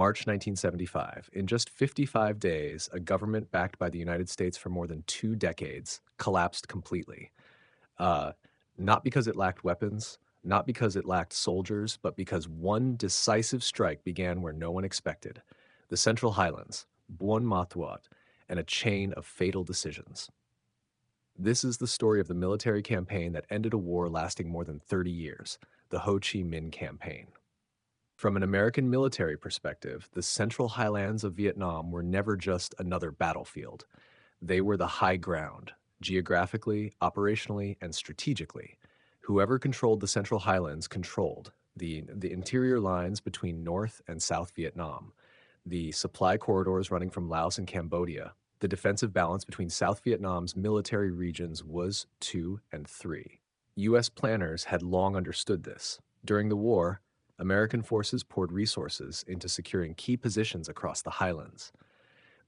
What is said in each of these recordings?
March 1975. In just 55 days, a government backed by the United States for more than 2 decades collapsed completely. Uh, Not because it lacked weapons, not because it lacked soldiers, but because one decisive strike began where no one expected: the Central Highlands, Buon Ma Thuot, and a chain of fatal decisions. This is the story of the military campaign that ended a war lasting more than 30 years, the Ho Chi Minh Campaign. From an American military perspective, the Central Highlands of Vietnam were never just another battlefield. They were the high ground, geographically, operationally, and strategically. Whoever controlled the Central Highlands controlled the interior lines between North and South Vietnam, the supply corridors running from Laos and Cambodia. The defensive balance between South Vietnam's military regions was 2 and 3. U.S. planners had long understood this. During the war, American forces poured resources into securing key positions across the highlands.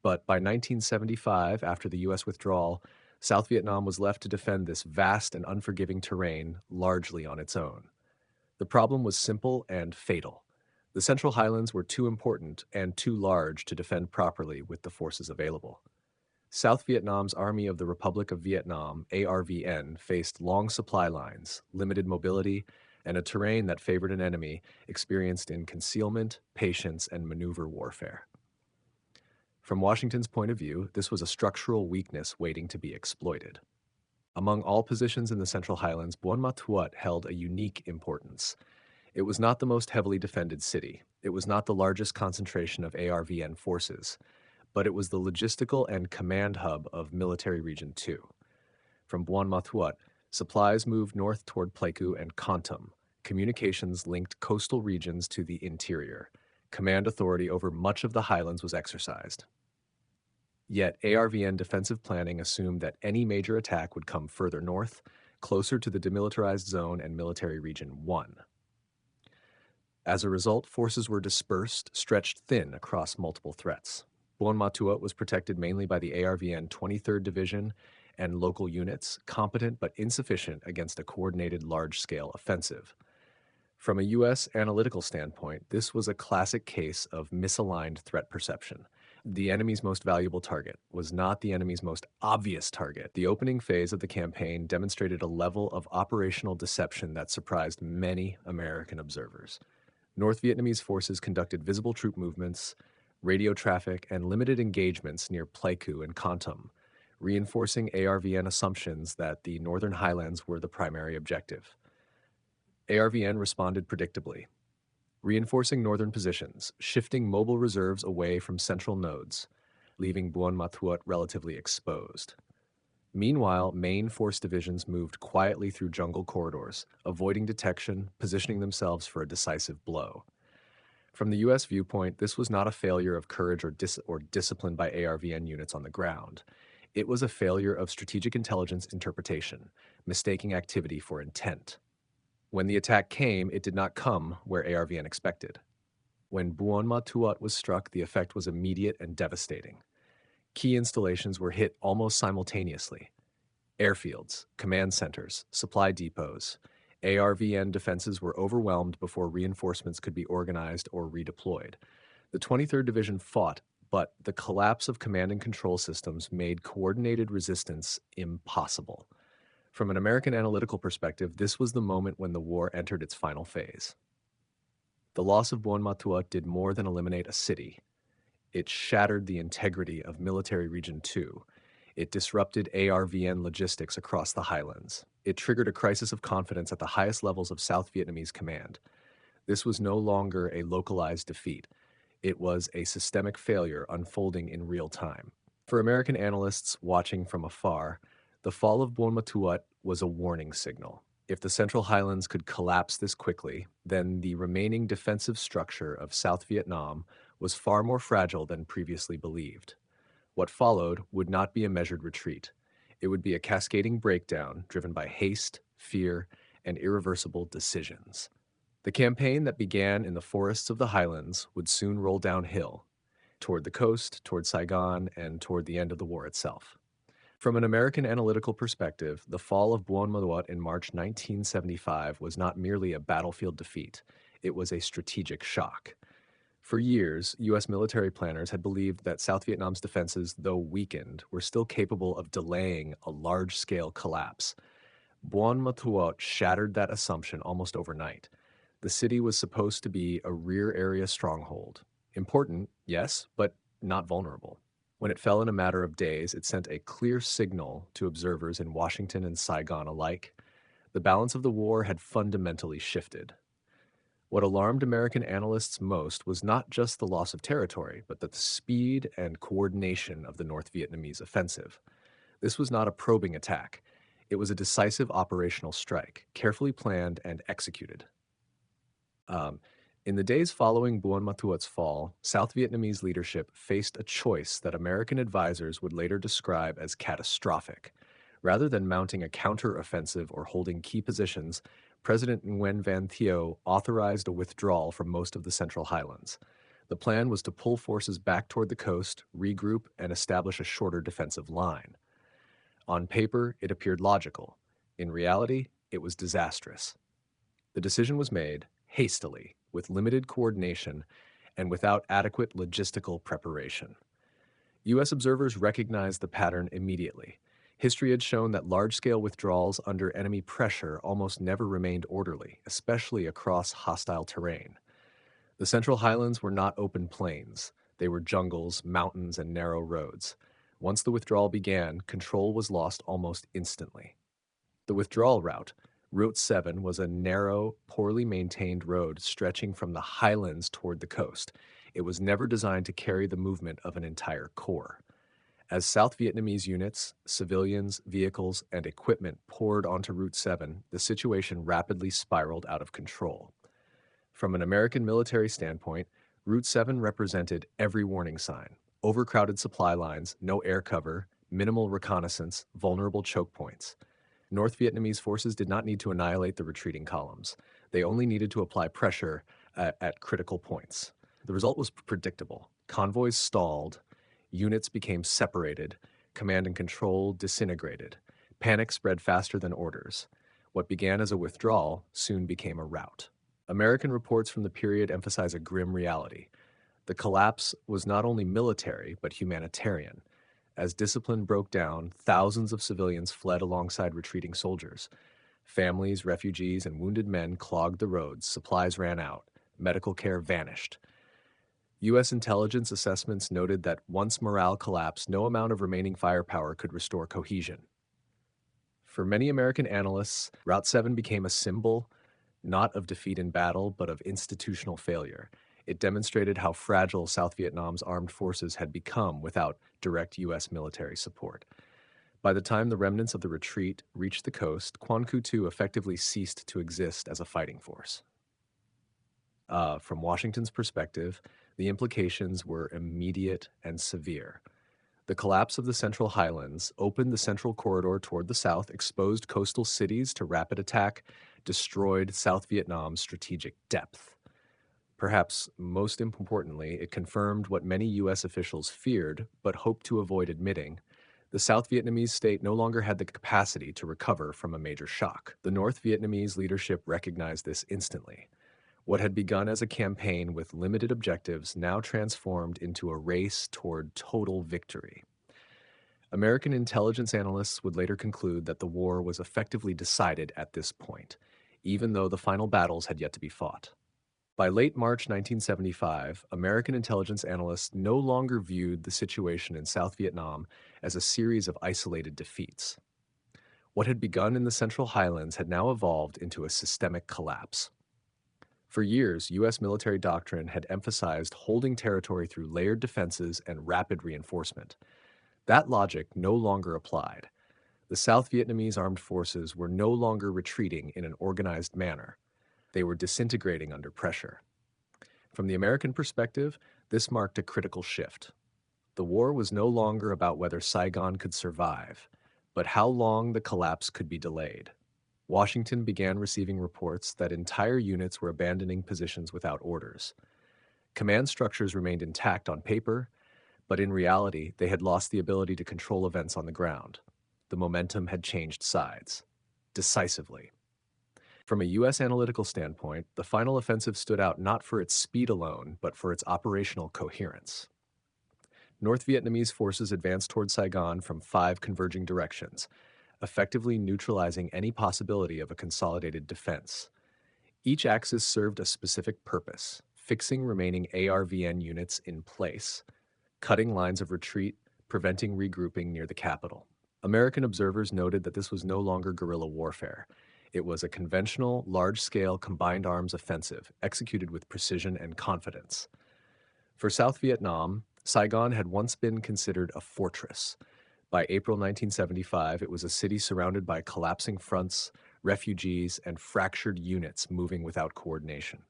But by 1975, after the U.S. withdrawal, South Vietnam was left to defend this vast and unforgiving terrain largely on its own. The problem was simple and fatal. The Central Highlands were too important and too large to defend properly with the forces available. South Vietnam's Army of the Republic of Vietnam, ARVN, faced long supply lines, limited mobility, and a terrain that favored an enemy experienced in concealment, patience, and maneuver warfare. From Washington's point of view, this was a structural weakness waiting to be exploited. Among all positions in the Central Highlands, Buon Ma Thuot held a unique importance. It was not the most heavily defended city. It was not the largest concentration of ARVN forces, but it was the logistical and command hub of Military Region 2. From Buon Ma Thuot, supplies moved north toward Pleiku and Kontum. Communications linked coastal regions to the interior. Command authority over much of the highlands was exercised. Yet ARVN defensive planning assumed that any major attack would come further north, closer to the demilitarized zone and Military Region 1. As a result, forces were dispersed, stretched thin across multiple threats. Buon Ma Thuot was protected mainly by the ARVN 23rd Division and local units, competent but insufficient against a coordinated large-scale offensive. From a U.S. analytical standpoint, this was a classic case of misaligned threat perception. The enemy's most valuable target was not the enemy's most obvious target. The opening phase of the campaign demonstrated a level of operational deception that surprised many American observers. North Vietnamese forces conducted visible troop movements, radio traffic, and limited engagements near Pleiku and Kontum, reinforcing ARVN assumptions that the Northern Highlands were the primary objective. ARVN responded predictably, reinforcing northern positions, shifting mobile reserves away from central nodes, leaving Buon Ma Thuot relatively exposed. Meanwhile, main force divisions moved quietly through jungle corridors, avoiding detection, positioning themselves for a decisive blow. From the U.S. viewpoint, this was not a failure of courage or discipline by ARVN units on the ground. It was a failure of strategic intelligence interpretation, mistaking activity for intent. When the attack came, it did not come where ARVN expected. When Buon Ma Thuot was struck, the effect was immediate and devastating. Key installations were hit almost simultaneously: airfields, command centers, supply depots. ARVN defenses were overwhelmed before reinforcements could be organized or redeployed. The 23rd Division fought, but the collapse of command and control systems made coordinated resistance impossible. From an American analytical perspective, this was the moment when the war entered its final phase. The loss of Buon Ma Thuot did more than eliminate a city. It shattered the integrity of Military Region 2. It disrupted ARVN logistics across the highlands. It triggered a crisis of confidence at the highest levels of South Vietnamese command. This was no longer a localized defeat. It was a systemic failure unfolding in real time. For American analysts watching from afar, the fall of Buon Ma Thuot was a warning signal. If the Central Highlands could collapse this quickly, then the remaining defensive structure of South Vietnam was far more fragile than previously believed. What followed would not be a measured retreat. It would be a cascading breakdown driven by haste, fear, and irreversible decisions. The campaign that began in the forests of the highlands would soon roll downhill, toward the coast, toward Saigon, and toward the end of the war itself. From an American analytical perspective, the fall of Buon Ma Thuot in March 1975 was not merely a battlefield defeat. It was a strategic shock. For years, U.S. military planners had believed that South Vietnam's defenses, though weakened, were still capable of delaying a large scale collapse. Buon Ma Thuot shattered that assumption almost overnight. The city was supposed to be a rear area stronghold. Important, yes, but not vulnerable. When it fell in a matter of days, it sent a clear signal to observers in Washington and Saigon alike. The balance of the war had fundamentally shifted. What alarmed American analysts most was not just the loss of territory, but the speed and coordination of the North Vietnamese offensive. This was not a probing attack. It was a decisive operational strike, carefully planned and executed. Um, in the days following Buon Ma Thuot's fall, South Vietnamese leadership faced a choice that American advisors would later describe as catastrophic. Rather than mounting a counteroffensive or holding key positions, President Nguyen Van Thieu authorized a withdrawal from most of the Central Highlands. The plan was to pull forces back toward the coast, regroup, and establish a shorter defensive line. On paper, it appeared logical. In reality, it was disastrous. The decision was made hastily, with limited coordination, and without adequate logistical preparation. U.S. observers recognized the pattern immediately. History had shown that large-scale withdrawals under enemy pressure almost never remained orderly, especially across hostile terrain. The Central Highlands were not open plains. They were jungles, mountains, and narrow roads. Once the withdrawal began, control was lost almost instantly. The withdrawal route, Route 7, was a narrow, poorly maintained road stretching from the highlands toward the coast. It was never designed to carry the movement of an entire corps. As South Vietnamese units, civilians, vehicles, and equipment poured onto Route 7, the situation rapidly spiraled out of control. From an American military standpoint, Route 7 represented every warning sign: overcrowded supply lines, no air cover, minimal reconnaissance, vulnerable choke points. North Vietnamese forces did not need to annihilate the retreating columns. They only needed to apply pressure at critical points. The result was predictable. Convoys stalled, units became separated, command and control disintegrated. Panic spread faster than orders. What began as a withdrawal soon became a rout. American reports from the period emphasize a grim reality. The collapse was not only military, but humanitarian. As discipline broke down, thousands of civilians fled alongside retreating soldiers. Families, refugees, and wounded men clogged the roads, supplies ran out, medical care vanished. U.S. intelligence assessments noted that once morale collapsed, no amount of remaining firepower could restore cohesion. For many American analysts, Route 7 became a symbol not of defeat in battle, but of institutional failure. It demonstrated how fragile South Vietnam's armed forces had become without direct U.S. military support. By the time the remnants of the retreat reached the coast, Quan Cu Tu effectively ceased to exist as a fighting force. From Washington's perspective, the implications were immediate and severe. The collapse of the Central Highlands opened the central corridor toward the south, exposed coastal cities to rapid attack, destroyed South Vietnam's strategic depth. Perhaps most importantly, it confirmed what many U.S. officials feared but hoped to avoid admitting. The South Vietnamese state no longer had the capacity to recover from a major shock. The North Vietnamese leadership recognized this instantly. What had begun as a campaign with limited objectives now transformed into a race toward total victory. American intelligence analysts would later conclude that the war was effectively decided at this point, even though the final battles had yet to be fought. By late March 1975, American intelligence analysts no longer viewed the situation in South Vietnam as a series of isolated defeats. What had begun in the Central Highlands had now evolved into a systemic collapse. For years, U.S. military doctrine had emphasized holding territory through layered defenses and rapid reinforcement. That logic no longer applied. The South Vietnamese armed forces were no longer retreating in an organized manner. They were disintegrating under pressure. From the American perspective, this marked a critical shift. The war was no longer about whether Saigon could survive, but how long the collapse could be delayed. Washington began receiving reports that entire units were abandoning positions without orders. Command structures remained intact on paper, but in reality, they had lost the ability to control events on the ground. The momentum had changed sides, decisively. From a U.S. analytical standpoint, the final offensive stood out not for its speed alone, but for its operational coherence. North Vietnamese forces advanced toward Saigon from 5 converging directions, effectively neutralizing any possibility of a consolidated defense. Each axis served a specific purpose, fixing remaining ARVN units in place, cutting lines of retreat, preventing regrouping near the capital. American observers noted that this was no longer guerrilla warfare. It was a conventional, large-scale combined arms offensive, executed with precision and confidence. For South Vietnam, Saigon had once been considered a fortress. By April 1975, it was a city surrounded by collapsing fronts, refugees, and fractured units moving without coordination.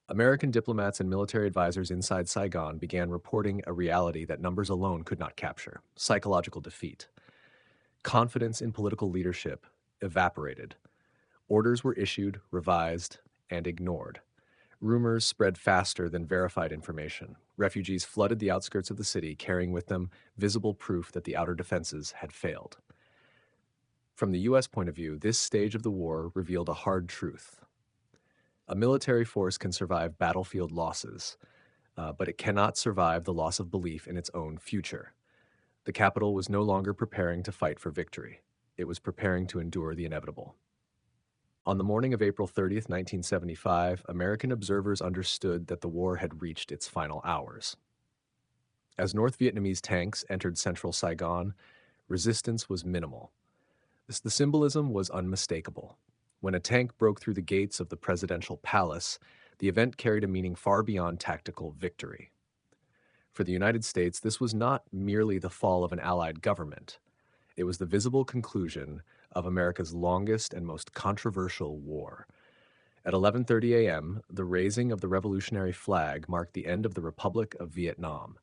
American diplomats and military advisors inside Saigon began reporting a reality that numbers alone could not capture: psychological defeat. Confidence in political leadership evaporated. Orders were issued, revised, and ignored. Rumors spread faster than verified information. Refugees flooded the outskirts of the city, carrying with them visible proof that the outer defenses had failed. From the U.S. point of view, this stage of the war revealed a hard truth. A military force can survive battlefield losses, but it cannot survive the loss of belief in its own future. The capital was no longer preparing to fight for victory. It was preparing to endure the inevitable. On the morning of April 30th, 1975, American observers understood that the war had reached its final hours. As North Vietnamese tanks entered central Saigon, resistance was minimal. The symbolism was unmistakable. When a tank broke through the gates of the presidential palace, the event carried a meaning far beyond tactical victory. For the United States, this was not merely the fall of an allied government. It was the visible conclusion of America's longest and most controversial war. At 11:30 a.m., the raising of the revolutionary flag marked the end of the Republic of Vietnam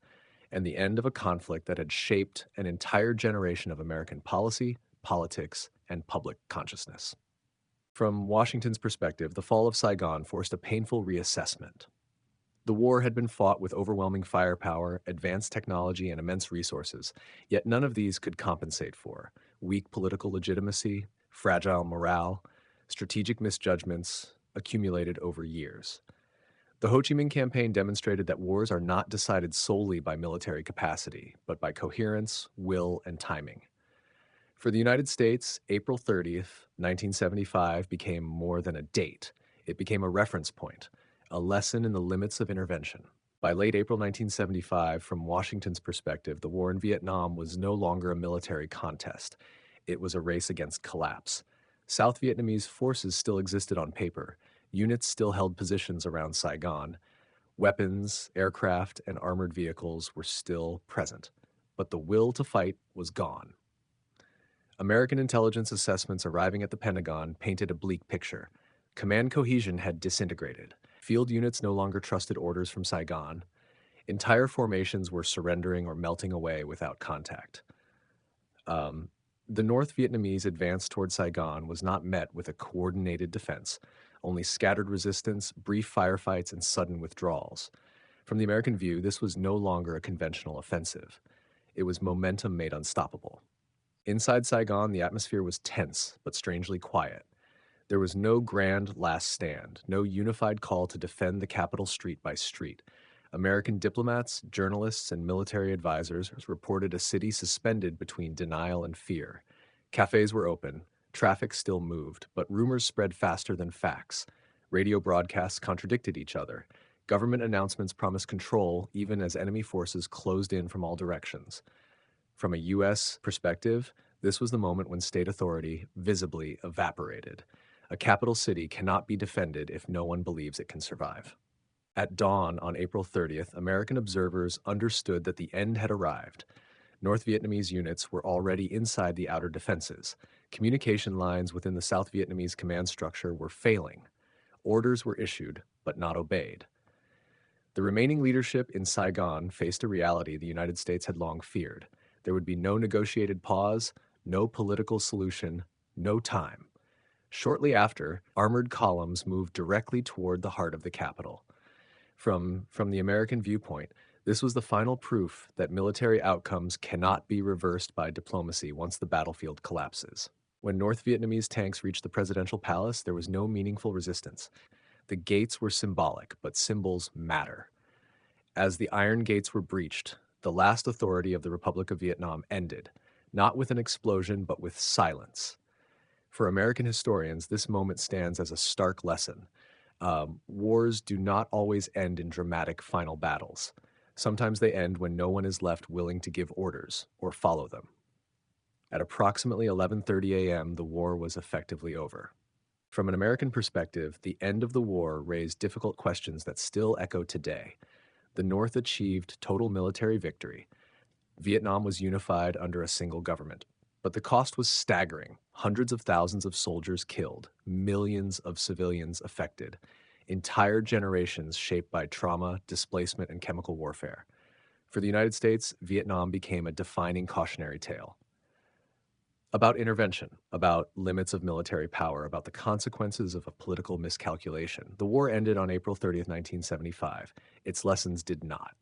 and the end of a conflict that had shaped an entire generation of American policy, politics, and public consciousness. From Washington's perspective, the fall of Saigon forced a painful reassessment. The war had been fought with overwhelming firepower, advanced technology, and immense resources, yet none of these could compensate for weak political legitimacy, fragile morale, strategic misjudgments accumulated over years. The Ho Chi Minh Campaign demonstrated that wars are not decided solely by military capacity, but by coherence, will, and timing. For the United States, April 30th, 1975 became more than a date. It became a reference point, a lesson in the limits of intervention. By late April 1975, from Washington's perspective, the war in Vietnam was no longer a military contest. It was a race against collapse. South Vietnamese forces still existed on paper. Units still held positions around Saigon. Weapons, aircraft, and armored vehicles were still present. But the will to fight was gone. American intelligence assessments arriving at the Pentagon painted a bleak picture. Command cohesion had disintegrated. Field units no longer trusted orders from Saigon. Entire formations were surrendering or melting away without contact. The North Vietnamese advance toward Saigon was not met with a coordinated defense, only scattered resistance, brief firefights, and sudden withdrawals. From the American view, this was no longer a conventional offensive. It was momentum made unstoppable. Inside Saigon, the atmosphere was tense, but strangely quiet. There was no grand last stand, no unified call to defend the capital street by street. American diplomats, journalists, and military advisors reported a city suspended between denial and fear. Cafes were open, traffic still moved, but rumors spread faster than facts. Radio broadcasts contradicted each other. Government announcements promised control even as enemy forces closed in from all directions. From a U.S. perspective, this was the moment when state authority visibly evaporated. A capital city cannot be defended if no one believes it can survive. At dawn on April 30th, American observers understood that the end had arrived. North Vietnamese units were already inside the outer defenses. Communication lines within the South Vietnamese command structure were failing. Orders were issued, but not obeyed. The remaining leadership in Saigon faced a reality the United States had long feared. There would be no negotiated pause, no political solution, no time. Shortly after, armored columns moved directly toward the heart of the capital. From the American viewpoint, this was the final proof that military outcomes cannot be reversed by diplomacy once the battlefield collapses. When North Vietnamese tanks reached the presidential palace, there was no meaningful resistance. The gates were symbolic, but symbols matter. As the iron gates were breached, the last authority of the Republic of Vietnam ended, not with an explosion, but with silence. For American historians, this moment stands as a stark lesson. Wars do not always end in dramatic final battles. Sometimes they end when no one is left willing to give orders or follow them. At approximately 11:30 a.m., the war was effectively over. From an American perspective, the end of the war raised difficult questions that still echo today. The North achieved total military victory. Vietnam was unified under a single government. But the cost was staggering. Hundreds of thousands of soldiers killed, millions of civilians affected, entire generations shaped by trauma, displacement, and chemical warfare. For the United States, Vietnam became a defining cautionary tale. About intervention, about limits of military power, about the consequences of a political miscalculation. The war ended on April 30th, 1975. Its lessons did not.